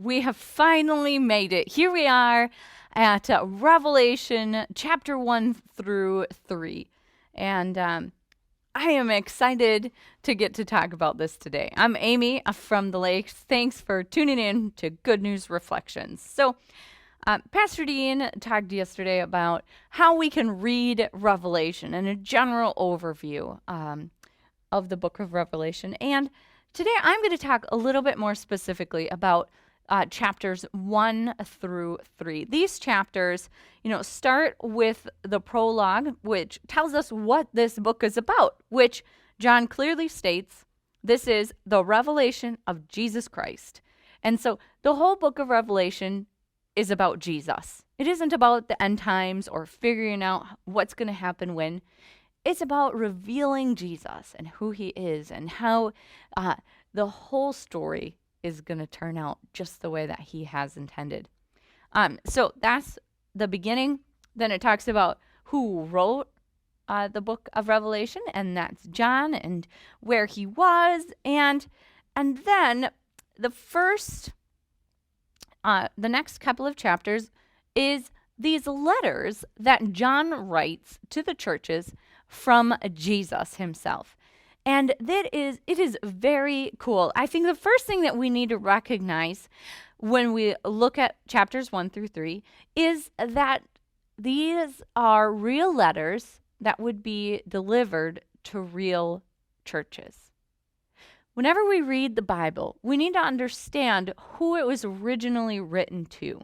we have finally made it. Here we are at Revelation chapter 1 through 3. And I am excited to get to talk about this today. I'm Amy from the Lakes. Thanks for tuning in to Good News Reflections. So, Pastor Dean talked yesterday about how we can read Revelation and a general overview of the book of Revelation. And today I'm going to talk a little bit more specifically about chapters 1 through 3. These chapters, start with the prologue, which tells us what this book is about, which John clearly states this is the revelation of Jesus Christ. And so the whole book of Revelation is about Jesus. It isn't about the end times or figuring out what's going to happen when. It's about revealing Jesus and who he is and how the whole story is going to turn out just the way that he has intended. So that's the beginning. Then it talks about who wrote the book of Revelation, and that's John, and where he was. And then the next couple of chapters is these letters that John writes to the churches from Jesus himself. And it is very cool. I think the first thing that we need to recognize when we look at chapters 1 through 3 is that these are real letters that would be delivered to real churches. Whenever we read the Bible, we need to understand who it was originally written to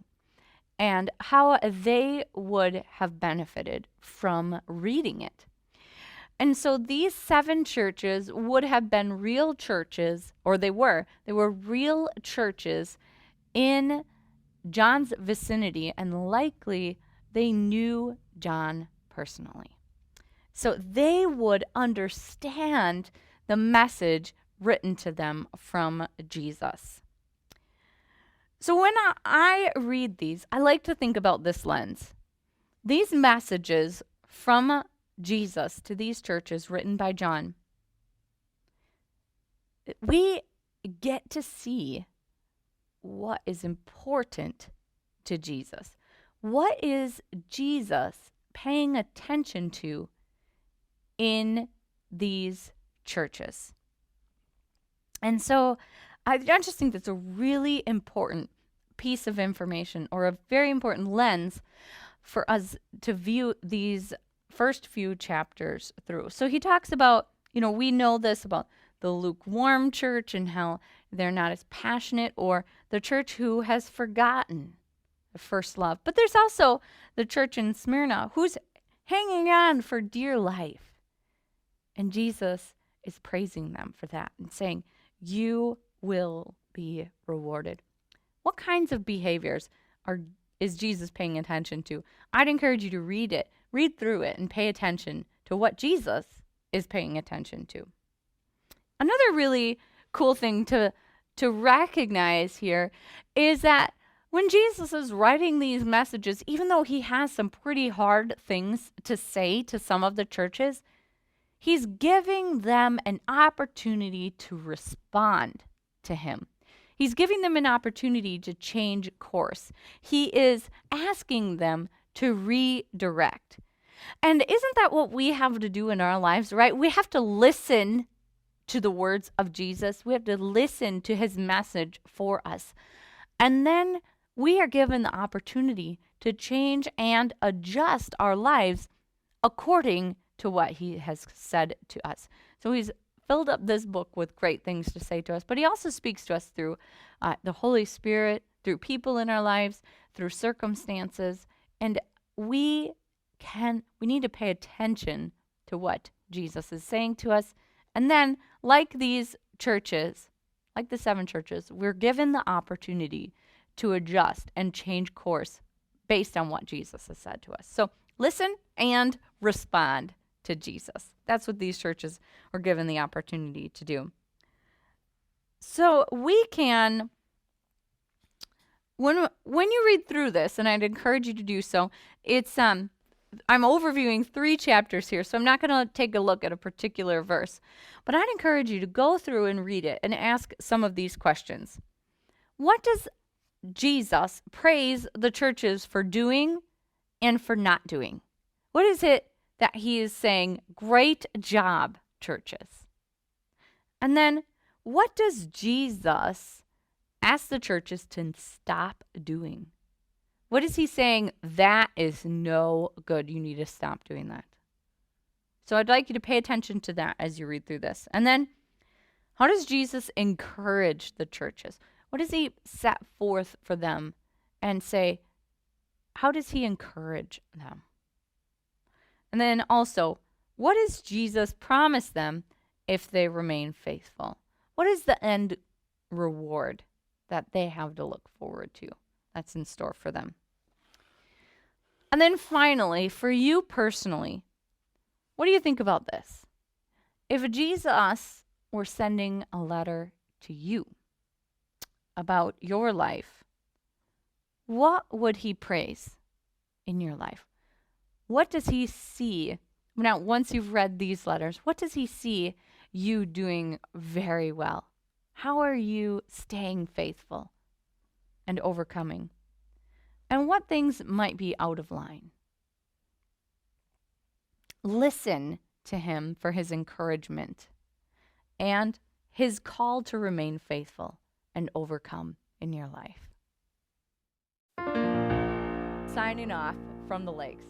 and how they would have benefited from reading it. And so these 7 churches would have been real churches, or they were real churches in John's vicinity, and likely they knew John personally. So they would understand the message written to them from Jesus. So when I read these, I like to think about this lens. These messages from Jesus to these churches written by John, we get to see what is important to Jesus. What is Jesus paying attention to in these churches? And so I just think that's a really important piece of information, or a very important lens for us to view these first few chapters through. So he talks about, we know this about the lukewarm church and how they're not as passionate, or the church who has forgotten the first love. But there's also the church in Smyrna who's hanging on for dear life. And Jesus is praising them for that and saying, you will be rewarded. What kinds of behaviors is Jesus paying attention to? I'd encourage you to read through it, and pay attention to what Jesus is paying attention to. Another really cool thing to recognize here is that when Jesus is writing these messages, even though he has some pretty hard things to say to some of the churches, he's giving them an opportunity to respond to him. He's giving them an opportunity to change course. He is asking them to redirect. And isn't that what we have to do in our lives, right? We have to listen to the words of Jesus. We have to listen to his message for us. And then we are given the opportunity to change and adjust our lives according to what he has said to us. So he's filled up this book with great things to say to us, but he also speaks to us through the Holy Spirit, through people in our lives, through circumstances, and we need to pay attention to what Jesus is saying to us. And then, like these churches, like the 7 churches, we're given the opportunity to adjust and change course based on what Jesus has said to us. So listen and respond to Jesus. That's what these churches were given the opportunity to do. So we can, when you read through this, and I'd encourage you to do so, it's I'm overviewing 3 chapters here, so I'm not going to take a look at a particular verse, but I'd encourage you to go through and read it and ask some of these questions. What does Jesus praise the churches for doing and for not doing? What is it that he is saying, great job, churches? And then what does Jesus ask the churches to stop doing? What is he saying? That is no good. You need to stop doing that. So I'd like you to pay attention to that as you read through this. And then how does Jesus encourage the churches? What does he set forth for them and say, how does he encourage them? And then also, what does Jesus promise them if they remain faithful? What is the end reward that they have to look forward to that's in store for them? And then finally, for you personally, what do you think about this? If Jesus were sending a letter to you about your life, what would he praise in your life? What does he see? Now, once you've read these letters, what does he see you doing very well? How are you staying faithful and overcoming? And what things might be out of line? Listen to him for his encouragement and his call to remain faithful and overcome in your life. Signing off from the lakes.